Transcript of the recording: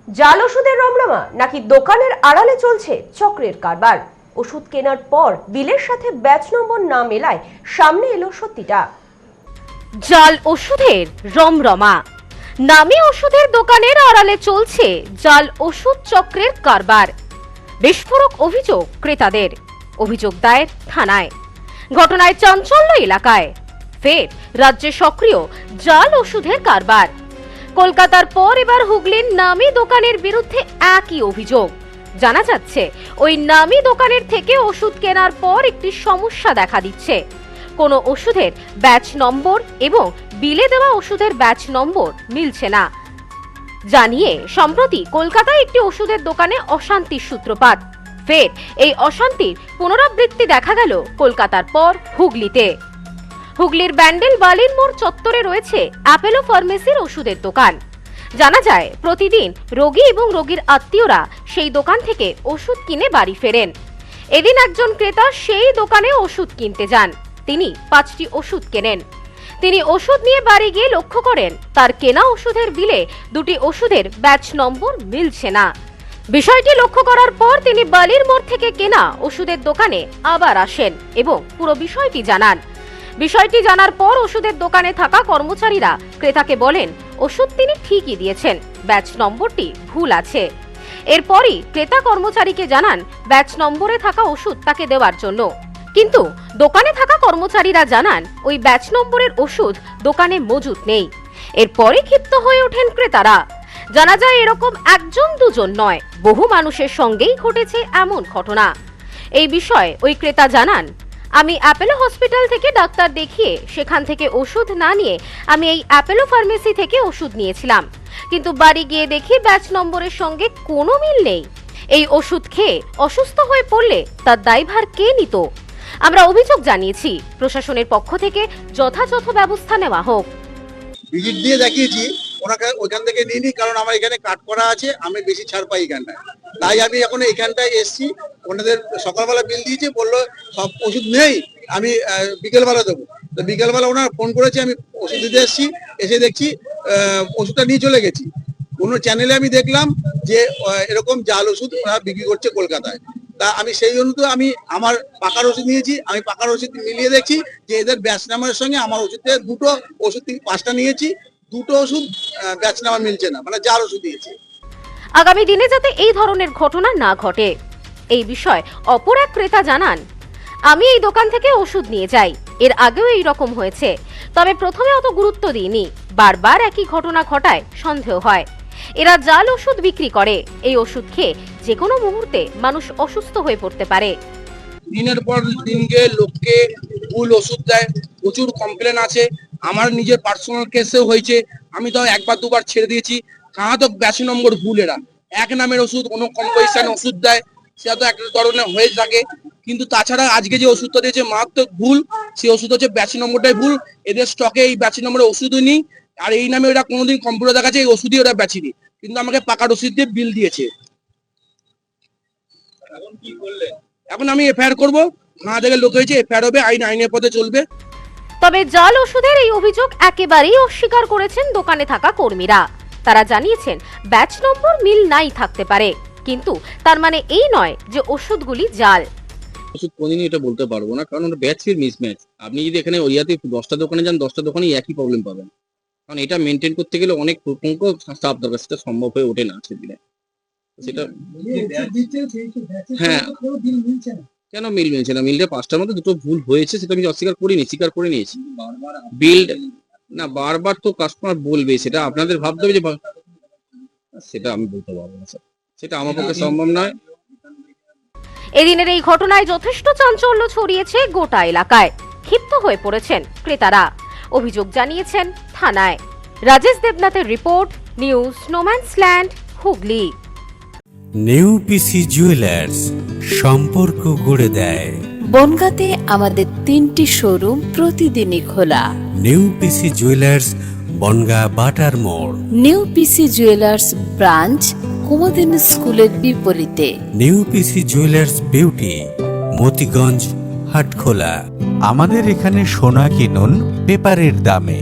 জাল ওষুধের রমরমা নাকি দোকানের আড়ালে চলছে চক্রের কারবার? ওষুধ কেনার পর বিলের সাথে ব্যাচ নম্বর না মেলায় সামনে এলো সত্যিটা। জাল ওষুধের রমরমা, নামী ওষুধের দোকানের আড়ালে চলছে জাল ওষুধ চক্রের কারবার। বিস্ফোরক অভিযোগ ক্রেতাদের, অভিযোগ দায়ের থানায়। ঘটনায় চাঞ্চল্য এলাকায়। ফের রাজ্যে সক্রিয় জাল ওষুধের কারবার। কলকাতার পর এবার হুগলির নামী দোকানের বিরুদ্ধে একই অভিযোগ। জানা যাচ্ছে ওই নামী দোকানের থেকে ওষুধ কেনার পর একটি সমস্যা দেখা দিচ্ছে। কোনো ওষুধের ব্যাচ নম্বর এবং বিলে দেওয়া ওষুধের ব্যাচ নম্বর মিলছে না। জানিয়ে সম্প্রতি কলকাতায় একটি ওষুধের দোকানে অশান্তির সূত্রপাত। ফের এই অশান্তির পুনরাবৃত্তি দেখা গেল কলকাতার পর হুগলিতে। হুগলির ব্যান্ডেল বালির মোড় চত্বরে রয়েছে অ্যাপোলো ফার্মেসির ওষুধের দোকান। জানা যায় প্রতিদিন রোগী এবং রোগীর আত্মীয়রা সেই দোকান থেকে ওষুধ কিনে বাড়ি ফেরেন। এদিন একজন ক্রেতা সেই দোকানে ওষুধ কিনতে যান। তিনি 5টি ওষুধ কেনেন। তিনি ওষুধ নিয়ে বাড়ি গিয়ে লক্ষ্য করেন তার কেনা ওষুধের বিলে 2টি ওষুধের ব্যাচ নম্বর মিলছে না। বিষয়টি লক্ষ্য করার পর তিনি বালির মোড় থেকে কেনা ওষুধের দোকানে আবার আসেন এবং পুরো বিষয়টি জানান। বিষয়টি জানার পর ওষুধের দোকানে থাকা কর্মচারীরা ক্রেতাকে বলেন ওষুধ তিনি ঠিকই দিয়েছেন, ব্যাচ নম্বরটি ভুল আছে। এরপরই ক্রেতা কর্মচারীকে জানান ব্যাচ নম্বরে থাকা ওষুধ তাকে দেওয়ার জন্য, কিন্তু দোকানে থাকা কর্মচারীরা জানান ওই ব্যাচ নম্বরের ওষুধ দোকানে মজুদ নেই। এরপরে ক্ষিপ্ত হয়ে ওঠেন ক্রেতারা। জানা যায় এরকম একজন দুজন নয়, বহু মানুষের সঙ্গেই ঘটেছে এমন ঘটনা। এই বিষয়ে ওই ক্রেতা জানান, আমি অ্যাপোলো হসপিটাল থেকে ডাক্তার দেখিয়ে সেখান থেকে ওষুধ না নিয়ে আমি এই অ্যাপোলো ফার্মেসি থেকে ওষুধ নিয়েছিলাম, কিন্তু বাড়ি গিয়ে দেখি ব্যাচ নম্বরের সঙ্গে কোনো মিল নেই। এই ওষুধ খেয়ে অসুস্থ হয়ে পড়লে তার দায়ভার কে নিত? আমরা অভিযোগ জানিয়েছি, প্রশাসনের পক্ষ থেকে যথাযথ ব্যবস্থা নেওয়া হোক। ভিজিট দিয়ে দেখিয়েছি, ওনাকে ওইখান থেকে নিইনি, কারণ আমার এখানে কাট করা আছে, আমি বেশি ছাড় পাই এখানটায়। তাই আমি এখন এখানটায় এসছি। ওনাদের সকালবেলা বিল দিয়েছি, বললো সব ওষুধ নেই, আমি বিকেলবেলা দেবো। তো বিকেলবেলা ওনার ফোন করেছে, আমি ওষুধ দিতে এসছি, এসে দেখছি ওষুধটা নিয়ে চলে গেছি। কোনো চ্যানেলে আমি দেখলাম যে এরকম জাল ওষুধ ওরা বিক্রি করছে কলকাতায়। তা আমি সেই জন্য আমি আমার পাকার ওষুধ নিয়েছি, আমি পাকার ওষুধ মিলিয়ে দেখছি যে এদের ব্যাচ নাম্বারের সঙ্গে আমার ওষুধে দুটো ওষুধ 5টা নিয়েছি, দুটো ওষুধ ব্যাচ নাম্বার মিলছে না, মানে জাল ওষুধ দিয়েছে। আগামী দিনে যাতে এই ধরনের ঘটনা না ঘটে এই বিষয়ে অপর এক ক্রেতা জানান, আমি এই দোকান থেকে ওষুধ নিয়ে যাই, এর আগেও এই রকম হয়েছে, তবে প্রথমে অত গুরুত্ব দিইনি, বারবার একই ঘটনা ঘটায় সন্দেহ হয়। এরা জাল ওষুধ বিক্রি করে, এই ওষুধ খেয়ে যে কোনো মুহূর্তে মানুষ অসুস্থ হয়ে পড়তে পারে। দিনের পর দিন গিয়ে লোককে ভুল ওষুধ দেয়, প্রচুর কমপ্লেন আছে। আমার নিজের পার্সোনাল কেসেও হয়েছে, আমি তো একবার দুবার ছেড়ে দিয়েছি। কাহাতক ব্যাচ নম্বর ভুল, এরা এক নামের ওষুধ কোনো কম্পোজিশন ওষুধ দেয়, সেটা তো একটা ধরনের হয়ে থাকে। কিন্তু তাছাড়া আজকে যে ওষুধটা দিয়েছে মারাত্মক ভুল, সেই ওষুধ হচ্ছে ব্যাচ নম্বরটাই ভুল। এদের স্টকে এই ব্যাচ নম্বরের ওষুধই নেই, আর এই নামে ওরা কোনোদিন কম্পিউটার দেখাচ্ছে এই ওষুধই ওরা বেচেনি, কিন্তু আমাকে পাকার ওষুধ দিয়ে বিল দিয়েছে। এখন আমি এফআইআর করবো, থানা থেকে লোক হয়েছে, এফআইআর হবে, আইনের পথে চলবে। তবে জাল ওষুধের এই অভিযোগ একেবারেই অস্বীকার করেছেন দোকানে থাকা কর্মীরা। তারা জানিয়েছেন ব্যাচ নম্বর মিল নাই থাকতে পারে, কিন্তু তার মানে এই নয় যে ওষুধগুলি জাল। ওষুধ কোনদিনই এটা বলতে পারবো না, কারণ ওটা ব্যাচের মিসম্যাচ। আপনি যদি এখানে ওরিয়াতে 10টা দোকানে যান, 10টা দোকানেই একই প্রবলেম পাবেন, কারণ এটা মেনটেন করতে গেলে অনেক স্টাফ দরকার, সেটা সম্ভব হয়ে ওঠে না আজকের দিনে। সেটা হ্যাঁ, কেন মিল মিলছে না? মিলটা 5টার মধ্যে 2টো ভুল হয়েছে, সেটা আমি অস্বীকার করিনি, স্বীকার করে নিয়েছি। বিল না, বারবার তো কাস্টমার বলবে, সেটা আপনাদের ভাবতে হবে যে সেটা আমি বলতে পারবো না স্যার, সেটা আমার পক্ষে সম্ভব নয়। এদিনের এই ঘটনায় যথেষ্ট চাঞ্চল্য ছড়িয়েছে গোটা এলাকায়। ক্ষিপ্ত হয়ে পড়েছেন ক্রেতারা, অভিযোগ জানিয়েছেন থানায়। রাজেশ দেবনাথের report, news no man's land, Hooghly. New PC jewellers, সম্পর্ক গড়ে দেয়। বনগাঁতে আমাদের 3টি শোরুম প্রতিদিনই খোলা। নিউ পিসি জুয়েলার্স, বনগাঁ বাটার মোড়। New PC jewellers branch Kumudini স্কুলের বিপরীতে। New PC jewellers beauty, Motiganj, Hatkhola. আমাদের এখানে সোনা কিনুন পেপারের দামে।